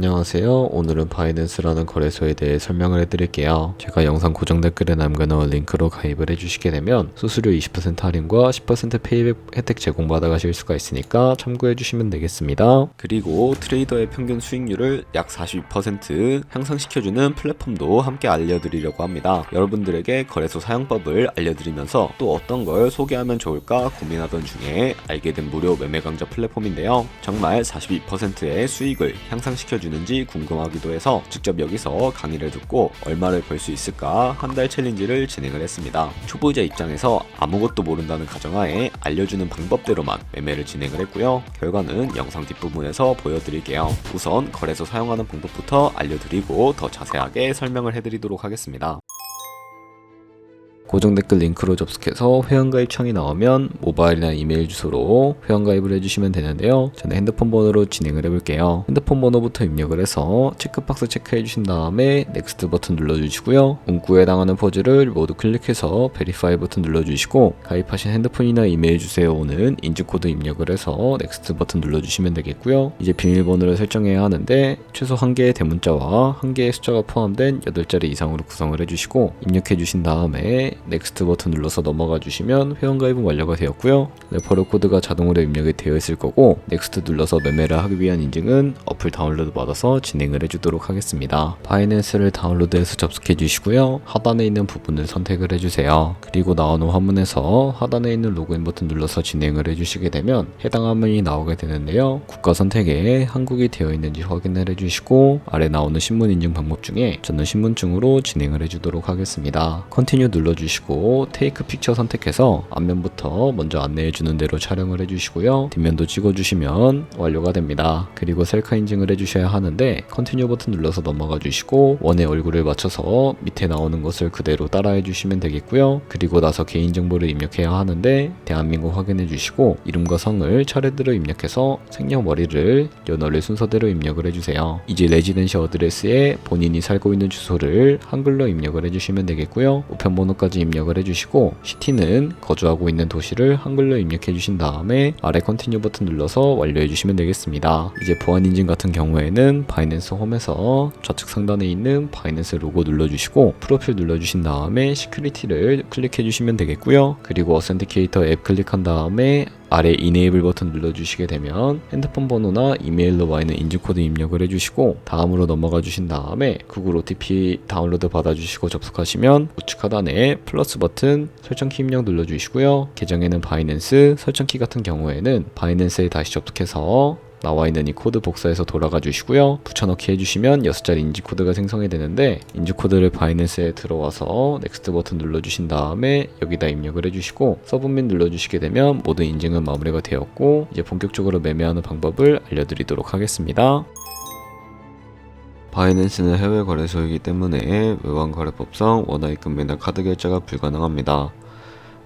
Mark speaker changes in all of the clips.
Speaker 1: 안녕하세요. 오늘은 바이낸스라는 거래소에 대해 설명을 해드릴게요. 제가 영상 고정 댓글에 남겨놓은 링크로 가입을 해주시게 되면 수수료 20% 할인과 10% 페이백 혜택 제공받아 가실 수가 있으니까 참고해주시면 되겠습니다. 그리고 트레이더의 평균 수익률을 약 42% 향상시켜주는 플랫폼도 함께 알려드리려고 합니다. 여러분들에게 거래소 사용법을 알려드리면서 또 어떤 걸 소개하면 좋을까 고민하던 중에 알게 된 무료 매매 강좌 플랫폼인데요. 정말 42%의 수익을 향상시켜주는지 궁금하기도 해서 직접 여기서 강의를 듣고 얼마를 벌 수 있을까 한 달 챌린지를 진행을 했습니다. 초보자 입장에서 아무것도 모른다는 가정하에 알려주는 방법대로만 매매를 진행을 했고요. 결과는 영상 뒷부분에서 보여드릴게요. 우선 거래소 사용하는 방법부터 알려드리고 더 자세하게 설명을 해드리도록 하겠습니다. 고정 댓글 링크로 접속해서 회원가입 창이 나오면 모바일이나 이메일 주소로 회원가입을 해주시면 되는데요. 저는 핸드폰 번호로 진행을 해볼게요. 핸드폰 번호부터 입력을 해서 체크박스 체크해 주신 다음에 넥스트 버튼 눌러주시고요. 문구에 해당하는 포즈를 모두 클릭해서 베리파이 버튼 눌러주시고 가입하신 핸드폰이나 이메일 주소에 오는 인증코드 입력을 해서 넥스트 버튼 눌러주시면 되겠고요. 이제 비밀번호를 설정해야 하는데 최소 1개의 대문자와 1개의 숫자가 포함된 8자리 이상으로 구성을 해주시고 입력해 주신 다음에 넥스트 버튼 눌러서 넘어가 주시면 회원가입은 완료가 되었고요. 레퍼럴 코드가 자동으로 입력이 되어 있을 거고 넥스트 눌러서 매매를 하기 위한 인증은 어플 다운로드 받아서 진행을 해주도록 하겠습니다. 바이낸스를 다운로드해서 접속해 주시고요. 하단에 있는 부분을 선택을 해주세요. 그리고 나오는 화면에서 하단에 있는 로그인 버튼 눌러서 진행을 해주시게 되면 해당 화면이 나오게 되는데요. 국가 선택에 한국이 되어 있는지 확인을 해주시고 아래 나오는 신분 인증 방법 중에 저는 신분증으로 진행을 해주도록 하겠습니다. 컨티뉴 눌러주시고 테이크 픽처 선택해서 앞면부터 먼저 안내해주는 대로 촬영을 해주시고요. 뒷면도 찍어주시면 완료가 됩니다. 그리고 셀카 인증을 해주셔야 하는데 컨티뉴 버튼 눌러서 넘어가 주시고 원의 얼굴을 맞춰서 밑에 나오는 것을 그대로 따라해 주시면 되겠고요. 그리고 나서 개인정보를 입력해야 하는데 대한민국 확인해 주시고 이름과 성을 차례대로 입력해서 생년월일을 연월일 순서대로 입력을 해주세요. 이제 레지던시 어드레스에 본인이 살고 있는 주소를 한글로 입력을 해주시면 되겠고요. 우편번호까지 입력을 해주시고 시티는 거주하고 있는 도시를 한글로 입력해 주신 다음에 아래 컨티뉴 버튼 눌러서 완료해 주시면 되겠습니다. 이제 보안 인증 같은 경우에는 바이낸스 홈에서 좌측 상단에 있는 바이낸스 로고 눌러주시고 프로필 눌러주신 다음에 시큐리티를 클릭해 주시면 되겠고요. 그리고 어센티케이터 앱 클릭한 다음에 아래 이네이블 버튼 눌러주시게 되면 핸드폰 번호나 이메일로 와 있는 인증코드 입력을 해주시고 다음으로 넘어가 주신 다음에 구글 OTP 다운로드 받아주시고 접속하시면 우측 하단에 플러스 버튼 설정키 입력 눌러주시고요. 계정에는 바이낸스, 설정키 같은 경우에는 바이낸스에 다시 접속해서 나와 있는 이 코드 복사해서 돌아가 주시고요. 붙여넣기 해주시면 6자리 인증코드가 생성이 되는데 인증코드를 바이낸스에 들어와서 넥스트 버튼 눌러주신 다음에 여기다 입력을 해주시고 서브밋 눌러주시게 되면 모든 인증은 마무리가 되었고 이제 본격적으로 매매하는 방법을 알려드리도록 하겠습니다. 바이낸스는 해외 거래소이기 때문에 외환거래법상 원화입금 매달 카드 결제가 불가능합니다.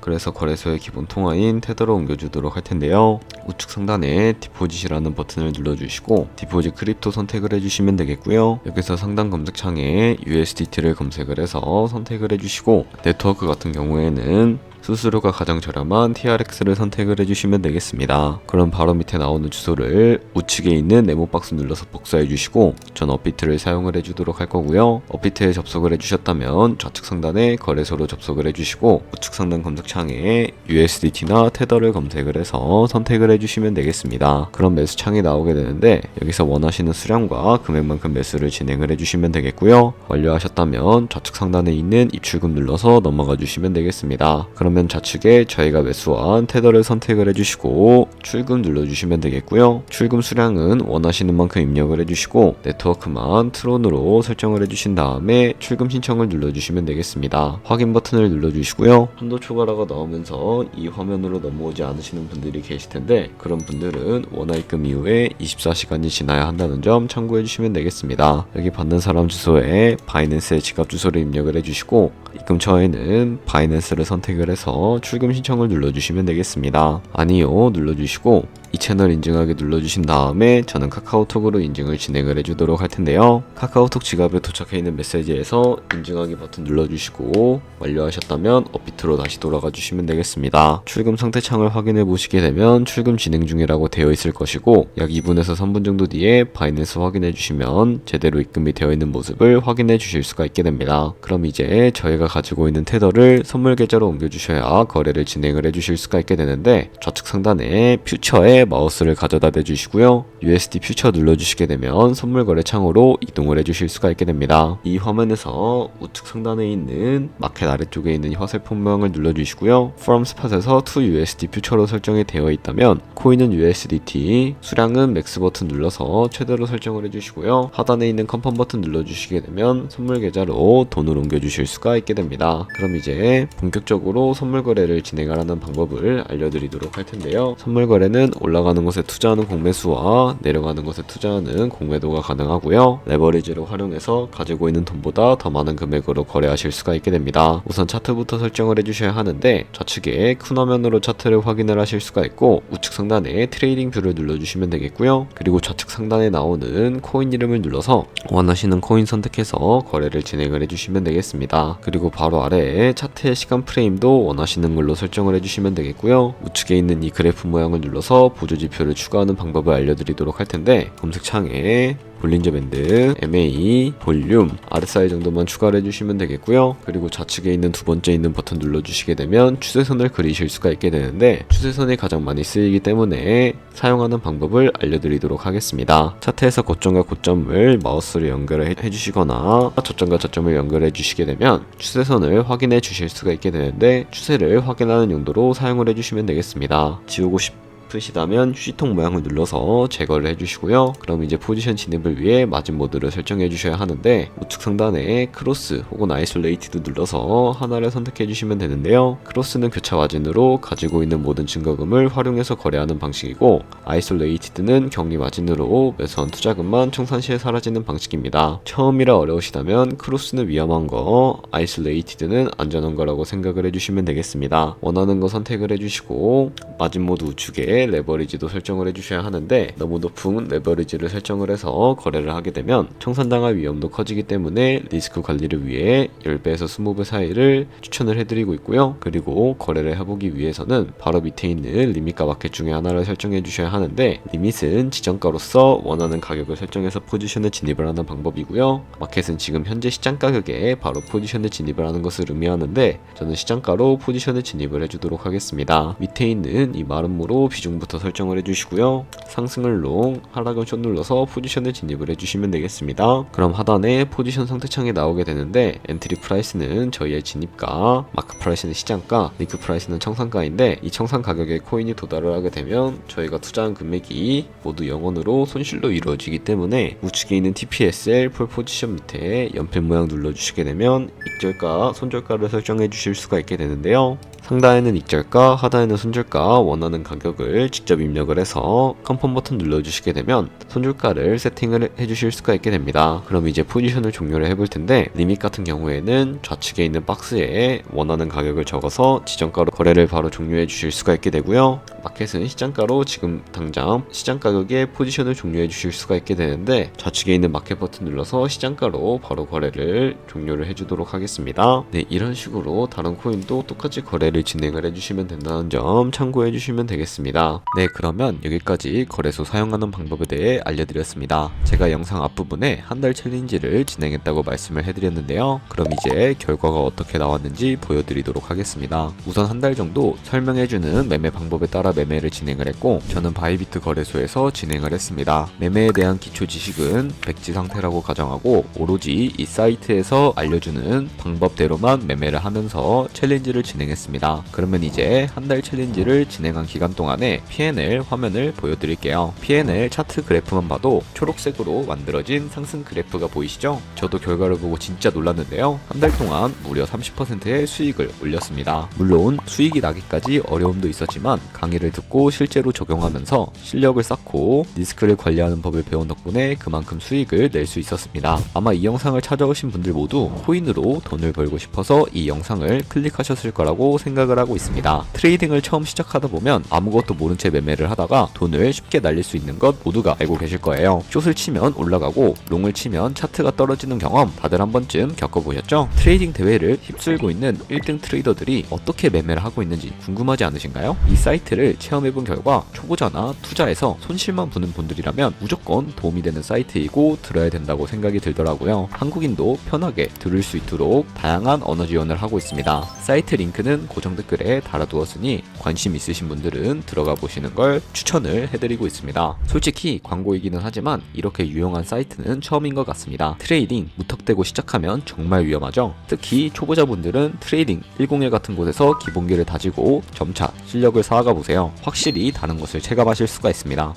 Speaker 1: 그래서 거래소의 기본 통화인 테더로 옮겨주도록 할 텐데요. 우측 상단에 디포짓이라는 버튼을 눌러주시고 디포짓 크립토 선택을 해주시면 되겠고요. 여기서 상단 검색창에 USDT를 검색을 해서 선택을 해주시고 네트워크 같은 경우에는 수수료가 가장 저렴한 TRX를 선택을 해주시면 되겠습니다. 그럼 바로 밑에 나오는 주소를 우측에 있는 네모박스 눌러서 복사해 주시고 전 업비트를 사용을 해주도록 할 거고요. 업비트에 접속을 해주셨다면 좌측 상단에 거래소로 접속을 해주시고 우측 상단 검색창에 USDT나 테더를 검색을 해서 선택을 해주시면 되겠습니다. 그럼 매수 창이 나오게 되는데 여기서 원하시는 수량과 금액만큼 매수를 진행을 해주시면 되겠고요. 완료하셨다면 좌측 상단에 있는 입출금 눌러서 넘어가 주시면 되겠습니다. 그러면 좌측에 저희가 매수한 테더를 선택을 해주시고 출금 눌러주시면 되겠고요. 출금 수량은 원하시는 만큼 입력을 해주시고 네트워크만 트론으로 설정을 해주신 다음에 출금 신청을 눌러주시면 되겠습니다. 확인 버튼을 눌러주시고요. 한도 초과라고 나오면서 이 화면으로 넘어오지 않으시는 분들이 계실 텐데 그런 분들은 원화입금 이후에 24시간이 지나야 한다는 점 참고해 주시면 되겠습니다. 여기 받는 사람 주소에 바이낸스의 지갑 주소를 입력을 해주시고 입금처에는 바이낸스를 선택을 해서 출금 신청을 눌러주시면 되겠습니다. 아니요 눌러주시고 이 채널 인증하기 눌러주신 다음에 저는 카카오톡으로 인증을 진행을 해주도록 할 텐데요. 카카오톡 지갑에 도착해 있는 메시지에서 인증하기 버튼 눌러주시고 완료하셨다면 업비트로 다시 돌아가 주시면 되겠습니다. 출금 상태 창을 확인해 보시게 되면 출금 진행 중이라고 되어 있을 것이고 약 2분에서 3분 정도 뒤에 바이낸스 확인해 주시면 제대로 입금이 되어 있는 모습을 확인해 주실 수가 있게 됩니다. 그럼 이제 저희가 가지고 있는 테더를 선물 계좌로 옮겨주셔야 거래를 진행을 해주실 수가 있게 되는데, 좌측 상단에 퓨처에 마우스를 가져다 대주시고요. USD 퓨처 눌러주시게 되면 선물 거래 창으로 이동을 해주실 수가 있게 됩니다. 이 화면에서 우측 상단에 있는 마켓 아래쪽에 있는 화살표 모양을 눌러주시고요. From Spot에서 to USD 퓨처로 설정이 되어 있다면 코인은 USDT, 수량은 맥스 버튼 눌러서 최대로 설정을 해주시고요. 하단에 있는 컨펌 버튼 눌러주시게 되면 선물 계좌로 돈을 옮겨주실 수가 있게 됩니다. 그럼 이제 본격적으로 선물 거래를 진행하라는 방법을 알려드리도록 할 텐데요. 선물 거래는 올라가는 곳에 투자하는 공매수와 내려가는 곳에 투자하는 공매도가 가능하고요. 레버리지를 활용해서 가지고 있는 돈보다 더 많은 금액으로 거래하실 수가 있게 됩니다. 우선 차트부터 설정을 해주셔야 하는데, 좌측에 큰 화면으로 차트를 확인을 하실 수가 있고 우측 상단에 트레이딩 뷰를 눌러주시면 되겠고요. 그리고 좌측 상단에 나오는 코인 이름을 눌러서 원하시는 코인 선택해서 거래를 진행을 해주시면 되겠습니다. 그리고 바로 아래에 차트의 시간 프레임도 원하시는 걸로 설정을 해주시면 되겠고요. 우측에 있는 이 그래프 모양을 눌러서 보조지표를 추가하는 방법을 알려드리도록 할 텐데, 검색창에 볼린저 밴드, MA, 볼륨, RSI 정도만 추가를 해주시면 되겠고요. 그리고 좌측에 있는 두 번째 있는 버튼 눌러주시게 되면 추세선을 그리실 수가 있게 되는데, 추세선이 가장 많이 쓰이기 때문에 사용하는 방법을 알려드리도록 하겠습니다. 차트에서 고점과 고점을 마우스로 연결해 주시거나 저점과 저점을 연결해 주시게 되면 추세선을 확인해 주실 수가 있게 되는데, 추세를 확인하는 용도로 사용을 해주시면 되겠습니다. 지우고 싶으시다면 휴지통 모양을 눌러서 제거를 해주시고요. 그럼 이제 포지션 진입을 위해 마진 모드를 설정해 주셔야 하는데, 우측 상단에 크로스 혹은 아이솔레이티드 눌러서 하나를 선택해 주시면 되는데요. 크로스는 교차 마진으로 가지고 있는 모든 증거금을 활용해서 거래하는 방식이고, 아이솔레이티드는 격리 마진으로 매수한 투자금만 청산 시에 사라지는 방식입니다. 처음이라 어려우시다면 크로스는 위험한 거, 아이솔레이티드는 안전한 거라고 생각을 해주시면 되겠습니다. 원하는 거 선택을 해주시고 마진 모드 우측에 레버리지도 설정을 해주셔야 하는데, 너무 높은 레버리지를 설정을 해서 거래를 하게 되면 청산당할 위험도 커지기 때문에 리스크 관리를 위해 10배에서 20배 사이를 추천을 해드리고 있고요. 그리고 거래를 해보기 위해서는 바로 밑에 있는 리밋과 마켓 중에 하나를 설정해 주셔야 하는데, 리밋은 지정가로서 원하는 가격을 설정해서 포지션에 진입을 하는 방법이고요. 마켓은 지금 현재 시장 가격에 바로 포지션에 진입을 하는 것을 의미하는데, 저는 시장가로 포지션에 진입을 해주도록 하겠습니다. 밑에 있는 이 마름모로 비중부터 설정을 해주시고요. 상승을 롱, 하락은 숏 눌러서 포지션에 진입을 해주시면 되겠습니다. 그럼 하단에 포지션 상태창이 나오게 되는데, 엔트리 프라이스는 저희의 진입가, 마크 프라이스는 시장가, 리크 프라이스는 청산가인데, 이 청산 가격에 코인이 도달을 하게 되면 저희가 투자한 금액이 모두 0원으로 손실로 이루어지기 때문에 우측에 있는 TPSL 폴 포지션 밑에 연필 모양 눌러주시게 되면 익절가, 손절가를 설정해 주실 수가 있게 되는데요. 상단에는 익절가, 하단에는 손절가, 원하는 가격을 직접 입력을 해서 컨펌 버튼 눌러주시게 되면 손절가를 세팅을 해주실 수가 있게 됩니다. 그럼 이제 포지션을 종료를 해볼 텐데, 리밋 같은 경우에는 좌측에 있는 박스에 원하는 가격을 적어서 지정가로 거래를 바로 종료해 주실 수가 있게 되고요. 마켓은 시장가로 지금 당장 시장 가격에 포지션을 종료해 주실 수가 있게 되는데, 좌측에 있는 마켓 버튼 눌러서 시장가로 바로 거래를 종료를 해주도록 하겠습니다. 네, 이런 식으로 다른 코인도 똑같이 거래를 진행을 해주시면 된다는 점 참고해 주시면 되겠습니다. 네, 그러면 여기까지 거래소 사용하는 방법에 대해 알려드렸습니다. 제가 영상 앞부분에 한 달 챌린지를 진행했다고 말씀을 해드렸는데요. 그럼 이제 결과가 어떻게 나왔는지 보여드리도록 하겠습니다. 우선 한 달 정도 설명해주는 매매 방법에 따라 매매를 진행을 했고, 저는 바이비트 거래소에서 진행을 했습니다. 매매에 대한 기초 지식은 백지 상태라고 가정하고, 오로지 이 사이트에서 알려주는 방법대로만 매매를 하면서 챌린지를 진행했습니다. 그러면 이제 한 달 챌린지를 진행한 기간 동안에 P&L 화면을 보여드릴게요. P&L 차트 그래프만 봐도 초록색으로 만들어진 상승 그래프가 보이시죠? 저도 결과를 보고 진짜 놀랐는데요. 한 달 동안 무려 30%의 수익을 올렸습니다. 물론 수익이 나기까지 어려움도 있었지만 강의를 듣고 실제로 적용하면서 실력을 쌓고 리스크를 관리하는 법을 배운 덕분에 그만큼 수익을 낼 수 있었습니다. 아마 이 영상을 찾아오신 분들 모두 코인으로 돈을 벌고 싶어서 이 영상을 클릭하셨을 거라고 생각합니다. 생각을 하고 있습니다. 트레이딩을 처음 시작하다 보면 아무것도 모른 채 매매를 하다가 돈을 쉽게 날릴 수 있는 것 모두가 알고 계실 거예요. 숏을 치면 올라가고 롱을 치면 차트가 떨어지는 경험 다들 한 번쯤 겪어보셨죠? 트레이딩 대회를 휩쓸고 있는 1등 트레이더들이 어떻게 매매를 하고 있는지 궁금하지 않으신가요? 이 사이트를 체험해본 결과 초보자나 투자에서 손실만 보는 분들이라면 무조건 도움이 되는 사이트이고 들어야 된다고 생각이 들더라고요. 한국인도 편하게 들을 수 있도록 다양한 언어 지원을 하고 있습니다. 사이트 링크는 고정 댓글에 달아두었으니 관심 있으신 분들은 들어가 보시는 걸 추천을 해드리고 있습니다. 솔직히 광고이기는 하지만 이렇게 유용한 사이트는 처음인 것 같습니다. 트레이딩 무턱대고 시작하면 정말 위험하죠. 특히 초보자분들은 트레이딩 101 같은 곳에서 기본기를 다지고 점차 실력을 쌓아가 보세요. 확실히 다른 것을 체감하실 수가 있습니다.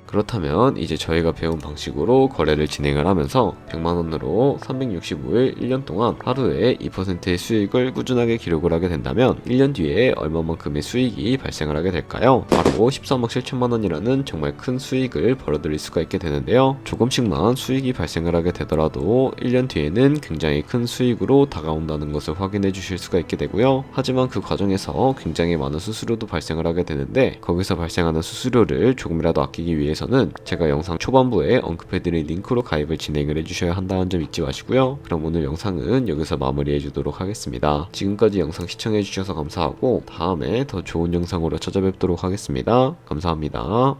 Speaker 1: 그렇다면 이제 저희가 배운 방식으로 거래를 진행을 하면서 100만원으로 365일 1년 동안 하루에 2%의 수익을 꾸준하게 기록을 하게 된다면 1년 뒤에 얼마만큼의 수익이 발생을 하게 될까요? 바로 13억 7천만원이라는 정말 큰 수익을 벌어들일 수가 있게 되는데요. 조금씩만 수익이 발생을 하게 되더라도 1년 뒤에는 굉장히 큰 수익으로 다가온다는 것을 확인해 주실 수가 있게 되고요. 하지만 그 과정에서 굉장히 많은 수수료도 발생을 하게 되는데 거기서 발생하는 수수료를 조금이라도 아끼기 위해서는 제가 영상 초반부에 언급해드린 링크로 가입을 진행을 해주셔야 한다는 점 잊지 마시고요. 그럼 오늘 영상은 여기서 마무리해 주도록 하겠습니다. 지금까지 영상 시청해 주셔서 감사하고 다음에 더 좋은 영상으로 찾아뵙도록 하겠습니다. 감사합니다.